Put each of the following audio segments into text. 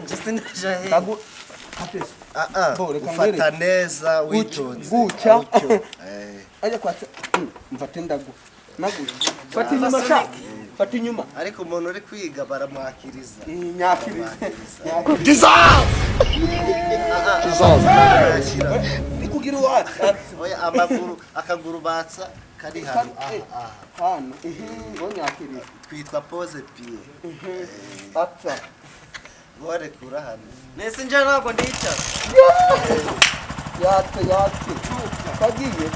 Justin Jahe kagu kapesi ufata neza witonze gucya ajya kwatsa mfate ndagu naguye fata inyuma sha fata inyuma ariko umuntu uri kwiga baramwakiriza giza kugira uwatsa oya amaguru akaguru batsa kari hano ngonyakiriza twitwa pose pied atsa gore kura hano nese nje ntabwo ndicara yatse kagiye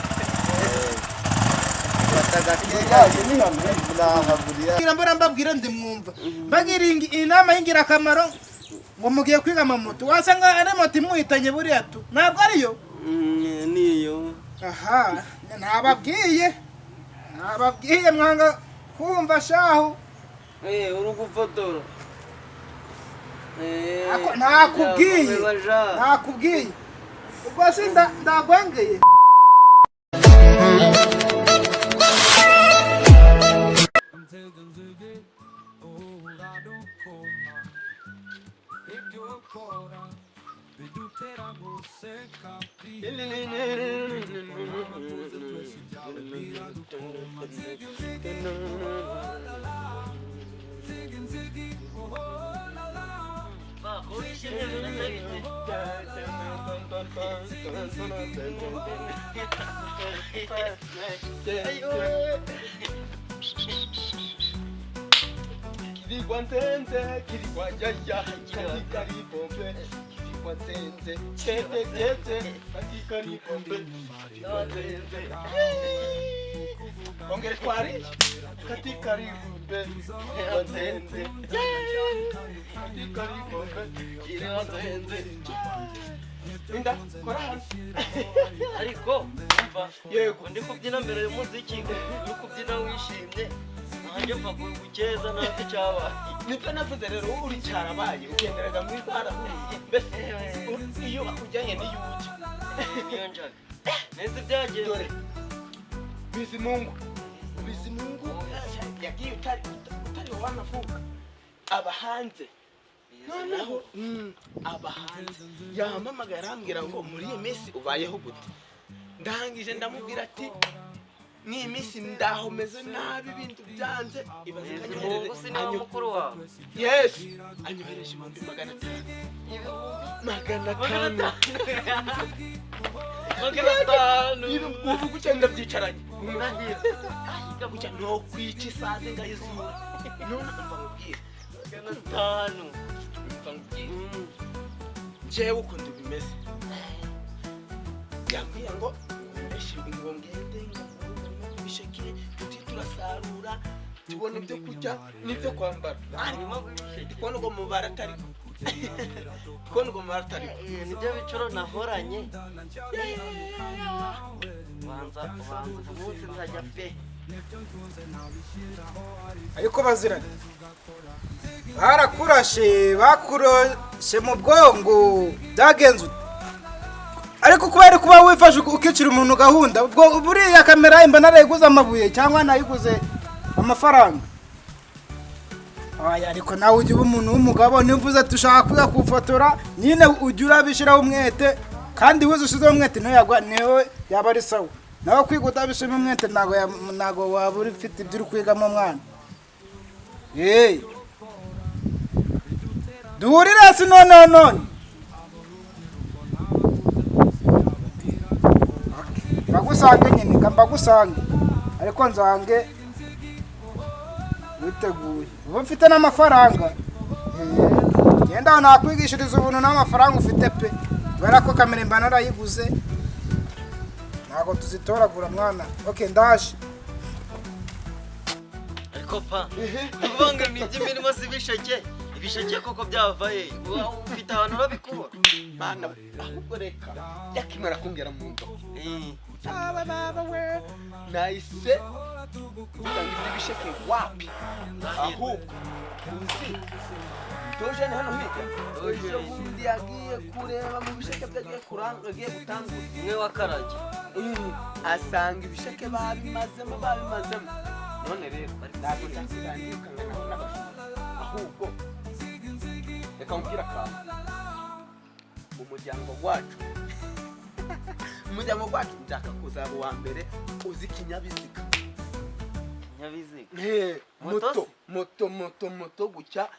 mbona mbabwira ndi mwumva mbagira inama y'ingira akamaro ngo mugiye kwiga amamoto wasanga ari moto imuhitanye buriya tu ntabwo ariyo niyo aha ntababwiye mwanga kumva shahu uri gufotora nakubwiye ubwo si ndagwengeye Inda korana ariko umva yego ndi kubyina mbere y'umuziki uri kubyina wishimye nanjye mva gukeza ntabwo cyabaye nibyo navuze rero uri cyarabaye ugenderaga mu itwara mbese iyo akujyanye n'iyuki niyo njaga nese byagiye dore bizimungu yagiye utari wanavuga abahanze noneho abahanze yampamagara arambwira ngo muri iyi minsi ubayeho gute ndangije ndamubwira ati ni iminsi ndaho meze nabi ibintu byanze ibaze kanyerere mukuru wawe yes anyohereje 500 ubu gucenda byicaranye gabucya no kwica isaze ngayizuba none umva mubwira 500 jewe uko ndibimeze yambwiye ngo ngo ngende bishekire tuti turasarura tubona ibyo kurya n'ibyo kwambara kubona ngo mubara atari nibyo bicoro nahoranye banza umunsi nzajya pe ariko baziranye barakurashe bakuroshe mu bwongo byagenze ariko kuba wifashe ukicira umuntu gahunda ubwo buriya kamera imba narayiguze amabuye cyangwa nayiguze amafaranga ariko nawe ujya uba umuntu w'umugabo nimvuze tushaka kwiga kufotora nyine ujya urabishyiraho umwete kandi wize ushizeho umwete niwe yaba ari sawa nawe kwiga utabishimo umwete ntago waba uri ufite ibyo uri kwigamo mwana duhurire si none mbagusange nyine mbagusange ariko nzange witeguye ubu mfite n'amafaranga genda aho nakwigishiriza ubuntu n'amafaranga ufite pe kubera ko kamera mba narayiguze ntabwo tuzitoragura mwana ndaje ariko pa nubanga n'iby'imirimo z'ibisheke ibisheke koko byavaye ufite ahantu urabikura mana ahubwo reka yakimara kumbwira mu ndo baba we nahise utanga ibisheke wapi ahubwo uzi doje ni hano hirya doje ubundi yagiye kureba mu bisheke byagiye agiye gutangura umwe wakarage asanga ibisheke babimazemo none rero ntabwo nzakuganira ukangana n'abashumba ahubwo reka nkubwire akantu mu muryango wacu nshaka kuzaba uwa mbere uzi ikinyabiziga moto gutya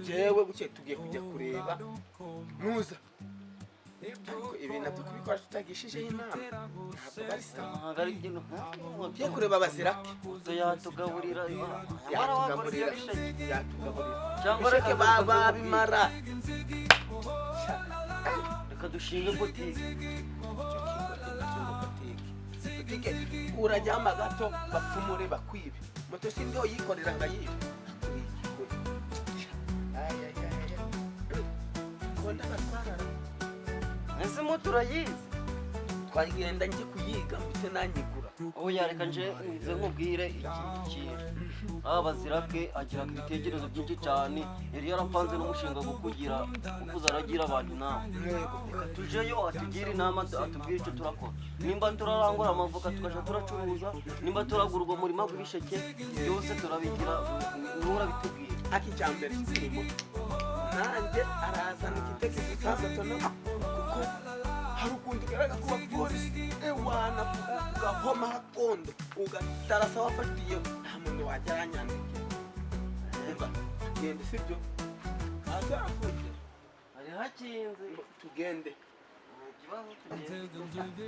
jewe gutya tugiye kujya kureba nuza ariko ibi nabyo kubikora tutagishijeho inama ntabwo bari sawa tugiye kureba abazirake yatugaburira cyangwa reka babimara reka dushinge botike urajyama gato bapfumure bakwibe moto si ndio yikorera ngayibe konda batwarara ese moto urayizi twagenda njye kuyiga mbite nanyigura oya reka nje nkubwire iki abazirake agira ibitekerezo byinshi cyane yari yarapanze n'umushinga wo kugira ukuza aragira abantu inama tujeyo atugira inama atubwire icyo turakora nimba turarangura amavuka tukaja turacuruza nimba turagura ubwo murima w'ibisheke byose turabigira n'urabitubwira akicyambere kirimo nanjye arazana igitekerezo cy'agatona kuko hari ukundi ugaragara kuba polisi ewana ugahoma hakondo ugatarasa wafatiye nta muntu wajya aranyandikira gende sibyo hasi harafunze hari hakinze tugende ikibazo tugende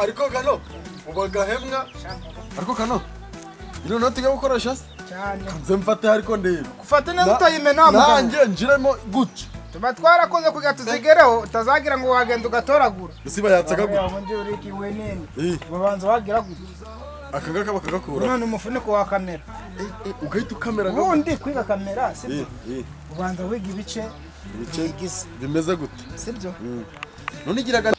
ariko kano ubagahemwa ariko kano ino noti yo gukoresha cyane kanze mfate ariko ndebe gufata neza utayimena nanjye njiremo guca tuba twarakoze kugira tuzigereho utazagira ngo wagenda ugatoragura usiba yatsaka guca ubundi urikiwe nini babanza wagira guca akangaka bakagakura none umufuniko wa kamera ugahita ukamera ubundi kwiga kamera sibyo ubanza wiga ibice bigize bimeze gute sibyo none igiraga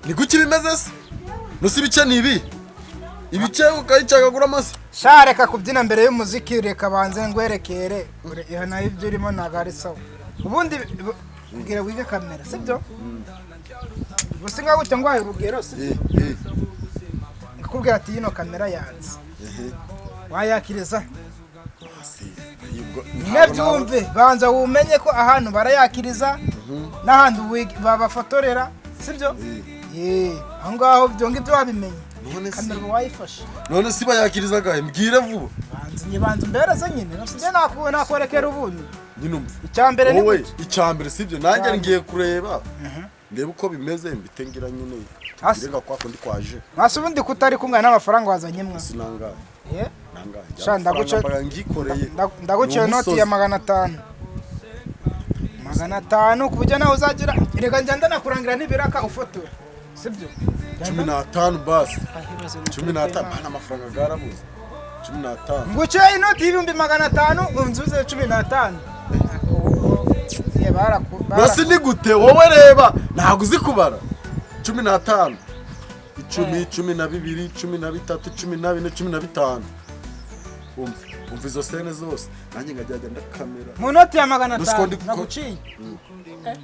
ni guki bimeze se nusi ibice ni ibi ibice ukayicagagura amase sha reka kubyina mbere y'umuziki reka banze ngwerekere aha nayo ibyo urimo ntabwo ari sawa ubundi ubwira wige kamera sibyo gusa ngaho gutya ngwaye urugero sibyo ngakubwira ati yino kamera yanze wayakiriza nebyumve banza wumenye ko ahantu barayakiriza n'ahandi babafotorera sibyo aho ngaho ibyo ngibyo wabimenye kamera wayifashe none si bayakiriza gahe mbwire vuba banza mbereze nyine nafite nakwerekera ubundi nyine umva icyambere ni wowe icyambere sibyo nanjye ngiye kureba ndebe uko bimeze mbite ngira nyine ngira kwa kundi kwaje mwase ubundi kutari kumwe n'amafaranga wazanye mwe sinangaye nangaye sha ndaguciye noti ya 500 kubujya nawe uzagira reka njya ndanakurangira n'ibiraka ufotora sibyo 15 basi 15 bana amafaranga garabuze 15 nguciye inoti y'ibihumbi 500 unzuze 15 basi ni gute wowe reba ntago uzi kubara 15 10 12 13 14 15 umva izo sene zose nanjye ngajya ndakamera mu noti ya 500 naguciye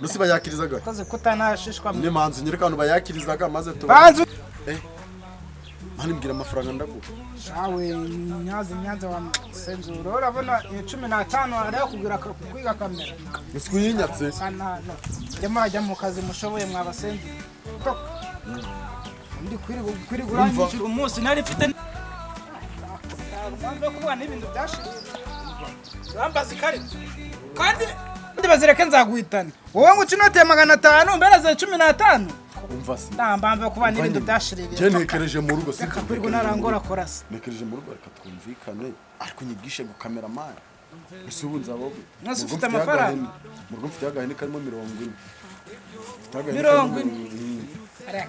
nusi bayakirizaga koze kutanashishwa ni manzi nyire kantu bayakirizaga maze to banzu mani mbwira amafaranga ndaguha shawe nyanza wa senzuro urabona 15 ariyo kugira kwiga kamera nisikuyinyatse sana jya mu kazi mushoboye mwabasenzi ndi kwiri gurangishira umunsi nari mfite bambe kubana ibintu byashize bambaza ikari kandi bazireke nzaguhitana wowe ngo ucinote 500 mbere za 15 umva si ndambamve kuba n'ibintu byashiririye je ntekereje mu rugo reka kwirirwa narangora korasa nekereje mu rugo reka twumvikane ariko nyigishe gukamera man usubunza abo Nasi ufite amafaranga mu rugo mfite agahene karimo 40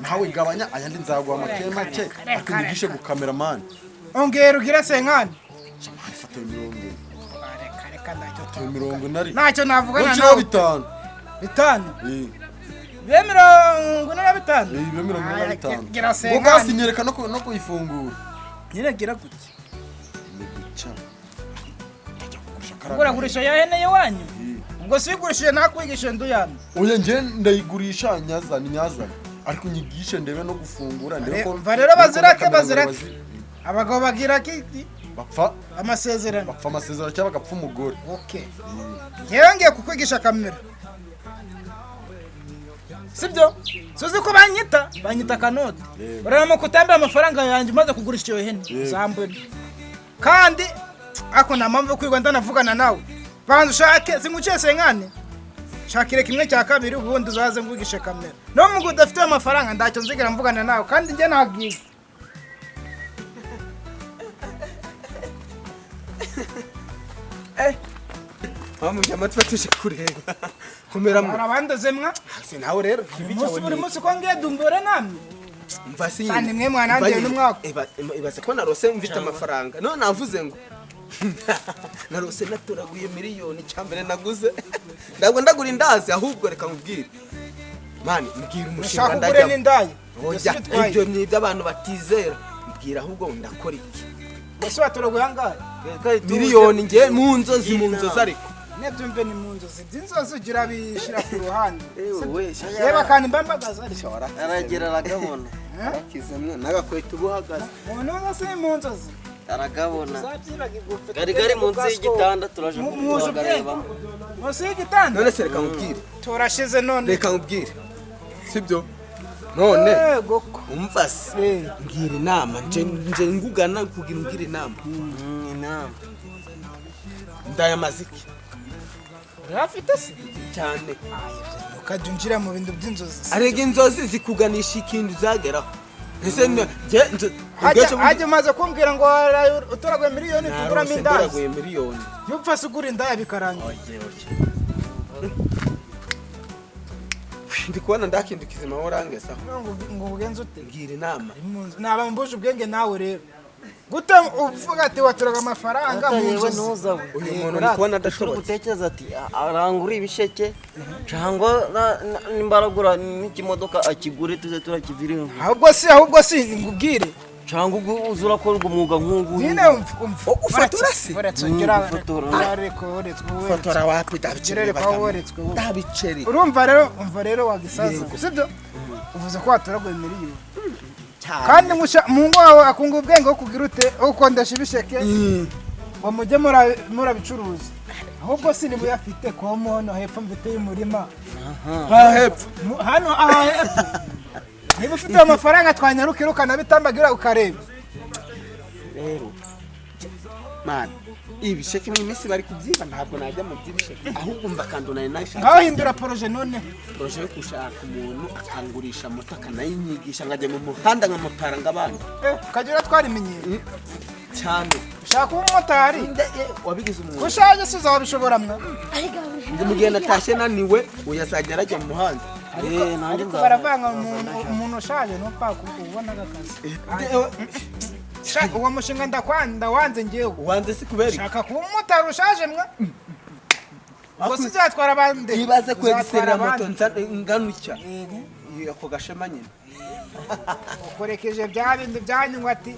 nawe gabanya ayandi nzaguha make make ariko nyigishe gukamera man ongera ugira senkani fata 40 reka ndacyo 40 nari ntacyo navugana nawe bitanu Be 45 Be 45 gira Ngo senkani gasinyereka no kuyifungura nyine gira gutya ni guca uragurisha yahene wanyu ubwo sigurishije nakwigisha nduyana oya nje ndayigurisha nyazana ariko nyigishe ndebe no gufungura ndebe ko mva rero bazirake abagabo bagira kiti bapfa amasezerano cyangwa bagapfa umugore okay yewe ngiye kukwigisha kamera sibyo suzi ko banyita kanoti uraramo kutambira amafaranga yanjye umaze kugurisha iyo hene zambwe kandi ako namamve kwirwa ndanavugana nawe bantu shake singuciye senkane shakire kimwe cya kabiri ubundi uzaze ngugishe kamera no mugo udafite amafaranga ndacyo nzigira mvugana nawe kandi njye nagiye Mama amatwi atuje kureba kumera mu arabandoze mwa se nawe rero buri munsi ko ngiye dumbore namwe mvasi cyane mwe mwana ngiye n'umwaka ibaze ko narose mfite amafaranga no navuze ngo narose naturaguye miliyoni cyambere naguze ndabwo ndagura indazi ahubwo reka nkubwire mani mbwira umushinga ndajya n'indayi ibyo ni iby'abantu batizera mbwira ahubwo ndakora iki bose baturaguye angahe miliyoni nge mu nzozi ariko nebyumve ni mu nzozi zinzozi ugira bishira ku ruhande yeba kandi mbambagaza ariko aragera aragabona akizemwe nagakweta ubuhagaze umuntu wese mu nzozi aragabona gari munsi y'igitanda turaje kugareba munsi y'igitanda none se reka nkubwire turashize none reka nkubwire sibyo none goko umva se ngira inama nje ngugana kugira ngira inama ndaya maziki rafite se cyane ukajunjira mu bintu by'inzozi arega inzozi zikuganisha ikindi zageraho ese hajya maze kumbwira ngo uturaguye miliyoni tuguramo indazi uturaguye miliyoni yupfa sigura indaya bikarangira ndi kubona ndakindukiza amahorangesa ngo ugenze ute ngira inama naba mbuje ubwenge nawe rero gute uvuga ati waturaga amafaranga mu nzozi uyu muntu ndi kubona adashobora gutekereza ati arangura ibisheke cyangwa nimbaragura n'ikimodoka akigure tuze turakivira ahubwo si ngubwire cyangwa uzura ko umwuga nk'ugu nyine ufatura se fotora wapi dabiceri urumva rero wagisaza sibyo uvuze ko waturaguye miliyoni kandi mu ngo wawe akunga ubwenge wo kugira ute wo kondesha ibisheke ngo mujye murabicuruza ahubwo si niba uyafite ko hano hepfo mfite y'umurima hano hepfo niba ufite amafaranga twanyarukira ukanabitambagira ukareba rero man ibisheke mu minsi bari kubyiba ntabwo najya mu by'ibisheke ahubwo mva kandona nashaka ngaho hindura projet none projet yo gushaka umuntu akangurisha moto akanayinyigisha ngajya mu muhanda nkamutaranga abandi kagira twarimenyera cyane ushaka umumotari wabigize umuntu ushaje siza wabishobora mwa ndi mugihe natashye naniwe uyazajya arajya mu muhanda ariko baravanga umuntu ushaje ntupfa kubona akazi uwo mushinga ndawanze ngewe wanze si kubera shaka kuba umumotari ushaje mwa ubwo sizatwara abandi ibaze kwegiserera moto nganucya ako gashema nyine ukorekeje bya bindi byanyungwa ati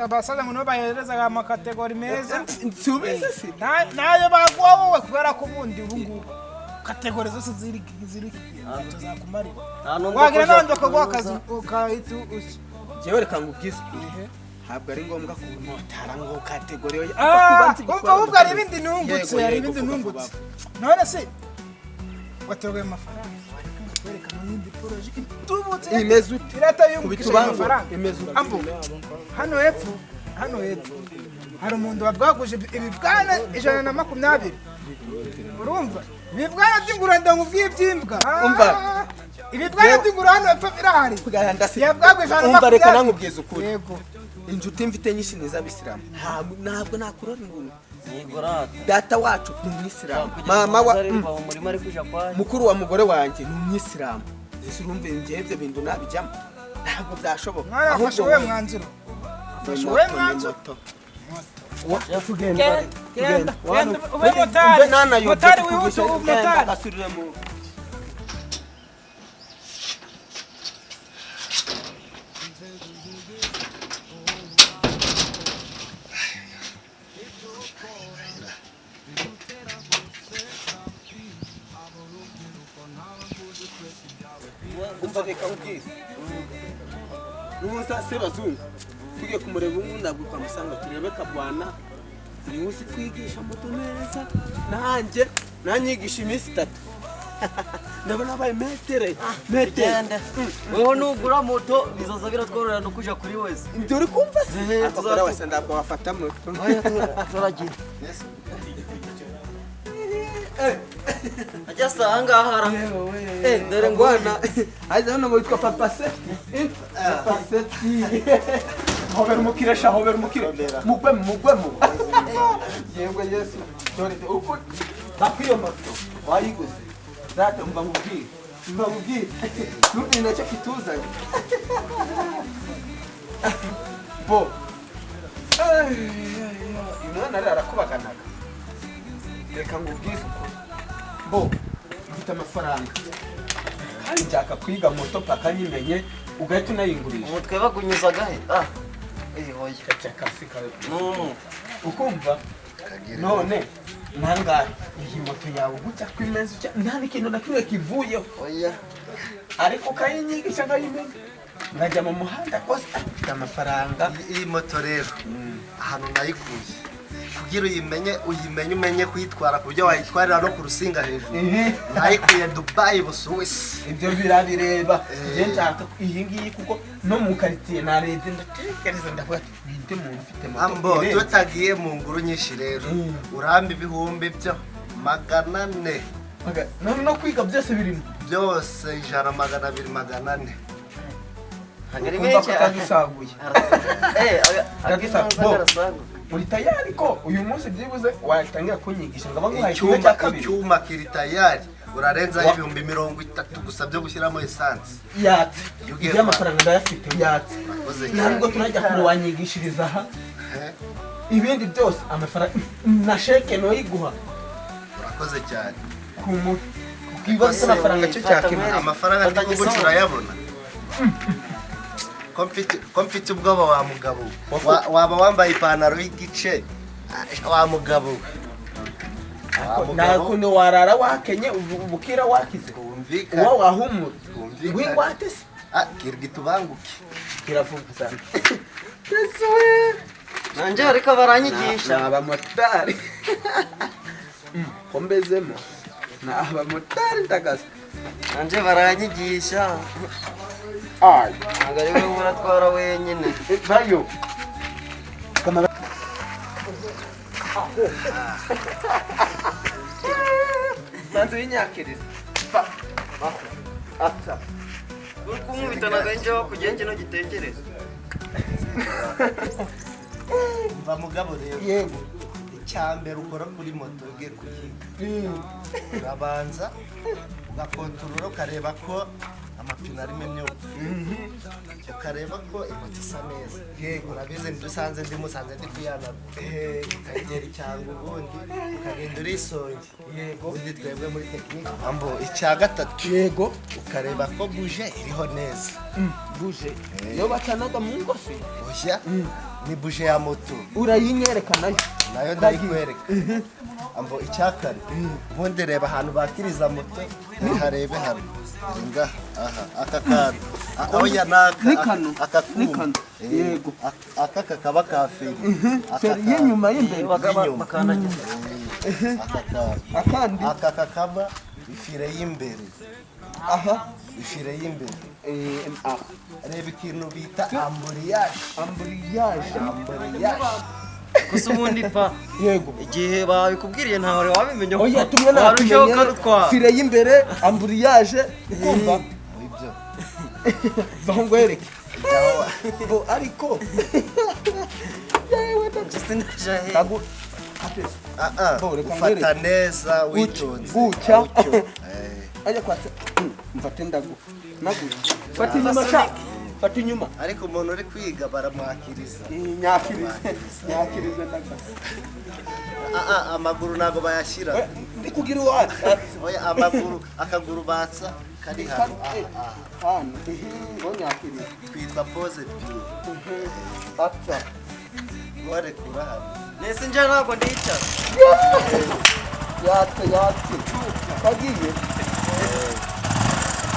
abasaza ngo nibo bahereza amakategori meza nsubize si nayo baguha wowe kubera ko ubundi ubu ngubu kategori zose ziri tuzakumarira wagira n'abandi bakaguha akazi ukahita ushya njyewe reka ngubwize ntabwo ari ngombwa ku motara ngo kategori ahubwo hari ibindi nungutse none se watogoye amafaranga werekana n'indi poroje itubutse imeze ute irata y'umukisha amafaranga imeze ute hano hepfo hari umuntu wabwaguje ibibwana 120 urumva ibibwana by'ingurube ndamubwiye iby'imbwa Umva. ibibwana by'ingurube hano hepfo birahari bwandase yabwagwe ijana na umva reka makumyabiri. nankubwiza ukuri yego inshuti mfite nyinshi ni iz'abisilamu ntabwo nakurora ingurube yego rata data wacu ni umwisilamu mama wa mu murima ari kuja kwayo mukuru wa mugore wanjye ni umwisilamu ese urumva njyewe ibyo bintu nabijyamo ntabwo byashoboka mwarafashe uwe mwanzuro fashe uwe mwanzuro tugenda genda ube motari motari wihuse ube motari asubire mu umva reka ubwize n'ubusa se bazungu tugiye kumureba ubu ntabwo twamusanga turebe kabwana buri munsi twigisha moto neza nanyigisha iminsi 3 ndabona abaye metere genda weho nugura moto bizoza biratworora no kuja kuri wese ibyo uri kumva se akora wese ntabwo wafata moto oya turagira ajya sanga hara dore ngwana aje hano ngo yitwa papa seti papa seti hobera umukiresha hobera umukire mugwemo yego yesu dore uko bakwiyo moto wayiguze data mba mubwire nundi nacyo kituzanye bo imwana rero arakubaganaga reka ngubwize uko bo mfite amafaranga kandi nshaka kwiga moto paka nyimenye ugahita unayingurisha umutwe bagunyuzaga he hoya kasi kawe ukumva none nangahe iyi moto yawe gutya kwimeza nta n'ikintu na kimwe kivuyeho oya ariko ukayinyigisha nkayimenya nkajya mu muhanda kose afite amafaranga iyi moto rero ahantu nayikuye kugira umenye kuyitwara ku buryo wayitwarira no ku rusinga hejuru nayikuye Dubai Busuwisi ibyo birabireba njye nshaka iyi ngiyi kuko no mu karitsiye narebye ndatekereza ndavuga ati binde muntu ufite ambo tutagiye mu nguru nyinshi rero uramba ibihumbi byo 400 no kwiga byose birimo byose 100 200 400 hagari ukumva menshi ko atagisaguye uri tayari ko uyu munsi byibuze watangira kunyigisha ngo baguhaye kimwe cya kabiri icyuma kiri tayari urarenzaho ibihumbi 30 gusa byo gushyiramo esanse yatse ibyo amafaranga ndayafite yatse ntabwo turajya kure wanyigishiriza aha ibindi byose amafaranga na sheke no yiguha urakoze cyane kukibazo amafaranga cyo cyakemura amafaranga ndiko turayabona ko mfite ubwoba wa mugabo waba wambaye ipantaro y'igice wa mugabo nakunde warara wakenye ubukira wakize umvikana uwo wahumura wingwate se kirgi tubanguke kiravuga sana nanje ariko baranyigisha abamotari kombezemo na abamotari ndagaza nanje baranyigisha ay ntabwo ari wowe uratwara wenyine bayo nanze yinyakiriza ata uri kumubitanaga njyewe kugenje no gitekereza mva mugabo rero yego icyambere ukora kuri moto ugiye kuyiga urabanza ugakontorora ukareba ko amapine arimo imyuka ukareba ko imoto isa neza yego urabizi ndusanze musanze ndi kuyana ukagera icyanga ubundi ukagenda urisonge yego undi twebwe muri tekinike ambo icya gatatu yego ukareba ko buje iriho neza buje yo bacanaga mu ngosi oya ni buje ya moto urayinyereka nayo ndayikwereka ambo icyakane ubundi reba ahantu bakiriza moto ntiharebe hano nga aha aka kantu oya aka nikano yego aka kakaba ka feri feri y'inyuma y'imbere bakandagira akandi aka kakaba ifire y'imbere aha ifire y'imbere aha reba ikintu bita amburiyage amburiyage gusa ubundi pa yego igihe babikubwiriye ntawe wabimenya oya tumwe warushaho natumenye ukarutwara fire y'imbere amburiyaje ukumva ibyo baho ngwereke Ijyaho. bo ariko sinajahe tagu Bo, reka ufata nkwereke. neza witonze Gutya. Gutyo. Eh, ajya kwatsa mfate ndagu nagu fata inyuma sha fata inyuma ariko umuntu uri kwiga baramwakiriza nyakiriza ndaga amaguru ntabwo bayashyira ndi kugira uwatsi oya amaguru akaguru batsa kari hano hano ngo nyakiriza kwitwa pose piyo atsa warekura hano nese nje ntabwo ndicara yatse kagiye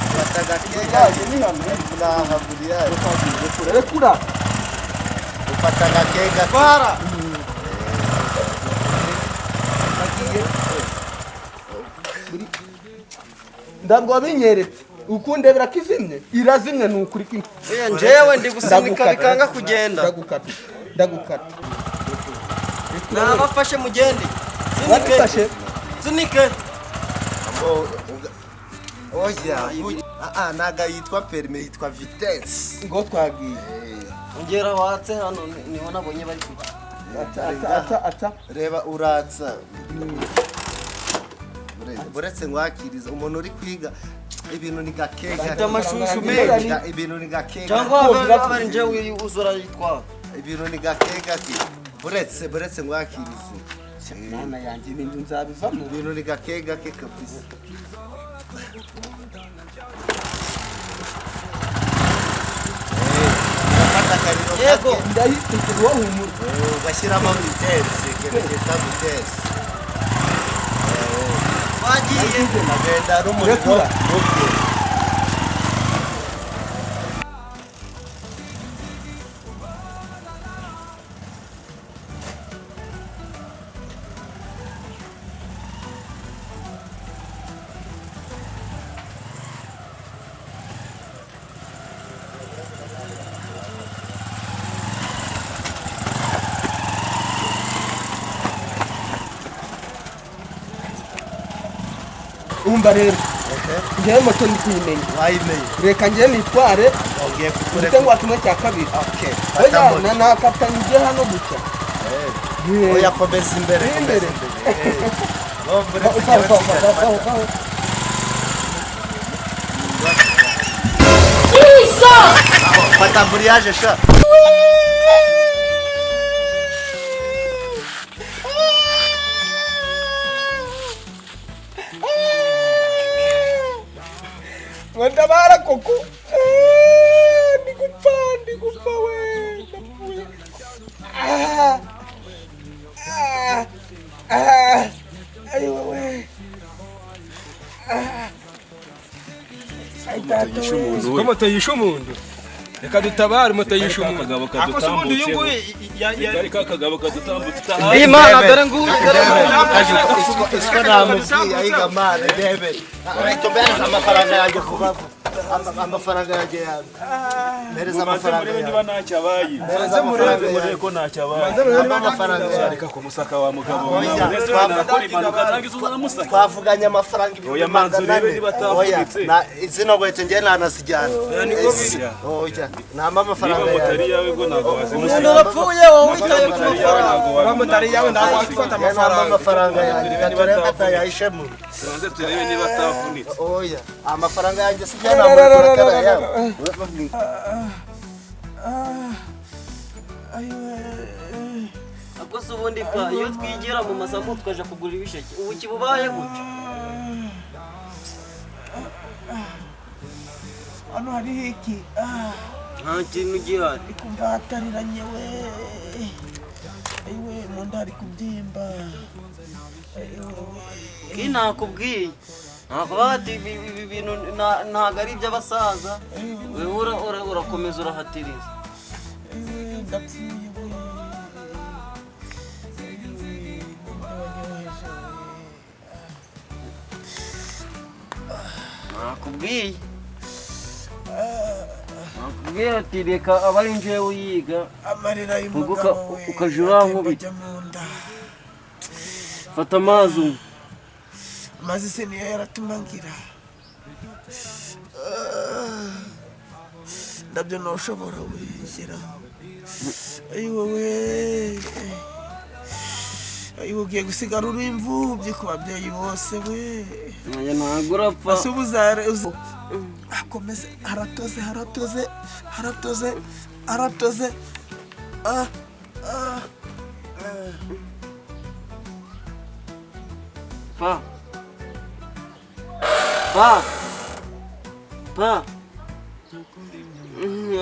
ufata agakega yaje ni hano nahaguriya rekura ufata agakega twara kagiye ntabwo wabinyeretse ukundebera ko izimye irazimye ni ukuri oya njewe ndi gusunika bikanga kugenda ndagukata nabafashe mugende wabifashe sunike oya ntago yitwa perime yitwa vitesse ngo twagiye ongera watse hano niho nabonye bari kujya ata reba uratsa uretse ngwakiriza umuntu uri kwiga ibintu ni gakega Afite amashusho menshi. ibintu ni gakega cyangwa aba ari njewe uzura yitwara ibintu ni gakega buretse ngwakiriza mwana yanjye ibintu nzabivamo ibintu ni gakega ke kabisa urafata akariro Yego. kake, ndahitsekera uwo humura ugashyiramo vitesse kereka vitesse bagiye agenda n'umuriro Rekura. muke umva rero njyewe moto ndi kuyimenya wayimenye reka njyewe nitware ugiye ufite kukureka ngo kimwe cya kabiri okay oya fata moto. nakatanyije hano gutya oya komeza imbere Imbere. fata amburiyaje sha ndabara koko ndi gupfa we ndapfuye ayiwe we ko moto yishe umuntu reka dutabare moto yishe umuntu Ako se ubundi uyu nguyu kari ka kagabo kadutambutse imana dore nguyu dore iswa namubwiye ayiga mana ndebe tumbereza amafaranga yanjye kubavu amafaranga yanjye yanjye mpereza amafaranga yanjye niba ntacyo abaye mpereza amafaranga yanjye ko ntacyo abaye amafaranga yanjye reka kumusaka wa mugabo Oya, wese wanakora impanuka ntangiza uzanamusaka twavuganye amafaranga ibihumbi Oya, manzi magana urebe ane niba atavunitse. oya zino nkweto njye nanazijyana niko biri. oya nama niba amafaranga motari yanjye yawe ngo ntabwo umuntu wazimusaka urapfuye wowe witaye ku motari yawe mafaranga ntabwo motari yawe ntabwo wafata njye nama amafaranga yanjye Niba gaturebe atavunitse. atayahishemo tubanze turebe niba atavunitse oya amafaranga yanjye si njye namurikura kariya yawe ako se ubundi pa iyo twigira mu masamu tukaja kugura ibisheke ubu kibubaye gutya hano hariho iki nta kintu gihari kumva hatariranye we ayiwe mu nda hari kubyimba iyi nakubwiye ntabwo bati ibi bintu ntabwo ari iby'abasaza wewe urakomeza urahatiriza ayiwe ndapfuye we nakubwiye akubwira ati reka aba ari njyewe uyiga amarira uvuga y'umugabo we ukaja urankubita mu nda. fata amazi unywe. Amazi se niyo yaratuma ngira ndabyo ntushobora wishyira. Ayiwe we ayiwe ugiye gusigara uri imfubyi ku babyeyi bose we. Oya ntabwo urapfa. ese ubuzare akomeze haratoze Pa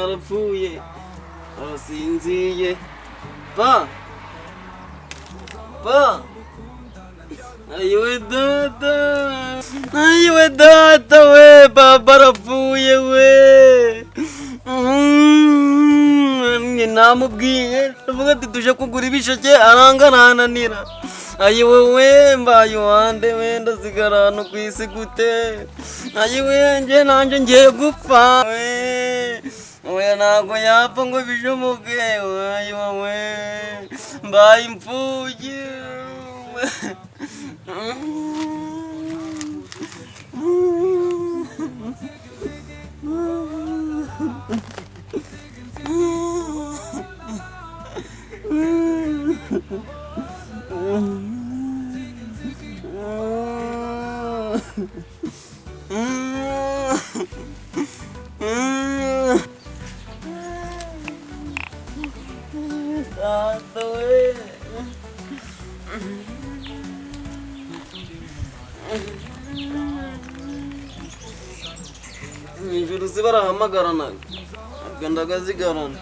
arapfuye arasinziye. Pa ayiwe data we baba arapfuye we. Namubwiye avuga ati tuje kugura ibisheke aranga arananira. Ayiwe we mbaye wande wenda sigara hano ku isi gute. Ayiwe nje nanje ngiye gupfa we. Oya ntabwo yapfa ngo bishoboke. Ayiwe we mbaye imfubyi. Ijuru si barahamagarana ndagazigarana.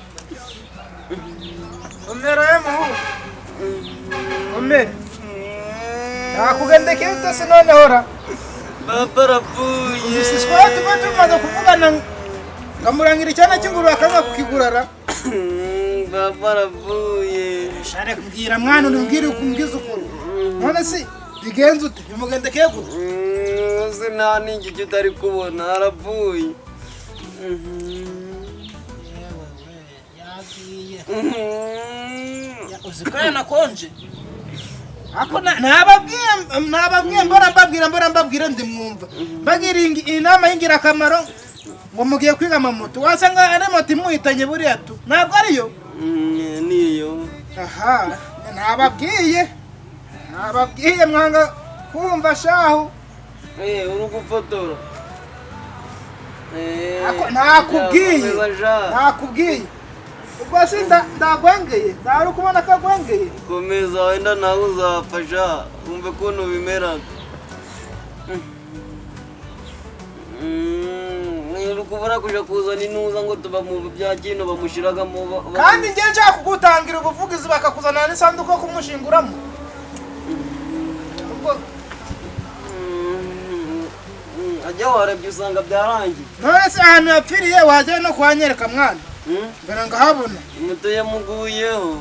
umera ye muhungu umere nakugendekeye utase noneho ra Papa arapfuye. siswa tuba tumaze kuvugana ngamurangira icyana cy'ingurube akanga kukigurara. Papa arapfuye. share kubwira mwana umbwire ukumbwiza ukuri none si bigenze ute bimugendekeye gute. Sina ningi cyo utari kubona arapfuye. uzikaya nakonje ako nababwiye mbona mbabwira ndi mwumva mbagira inama y'ingirakamaro ngo mugiye kwiga amamoto wasanga ari moto imuhitanye buriya tu ntabwo ariyo. Niyo. aha nababwiye mwanga kumva shahu. Uri gufotora. Nakubwiye ubwo si ndagwengeye ndari kubona ko agwengeye. Komeza wenda nawe uzafasha umve ukuntu bimera. Uri kubura kuja kuzana inuza ngo tuba mu bya kino bamushiragamo. Kandi ngiye nshaka kugutangira ubuvugizi bakakuzanira n'isanduku yo kumushinguramo. Ajya warebye usanga byarangiye. None se ahantu yapfiriye wajya no kuhanyereka mwana mbere ngahabona Muto yamuguyeho.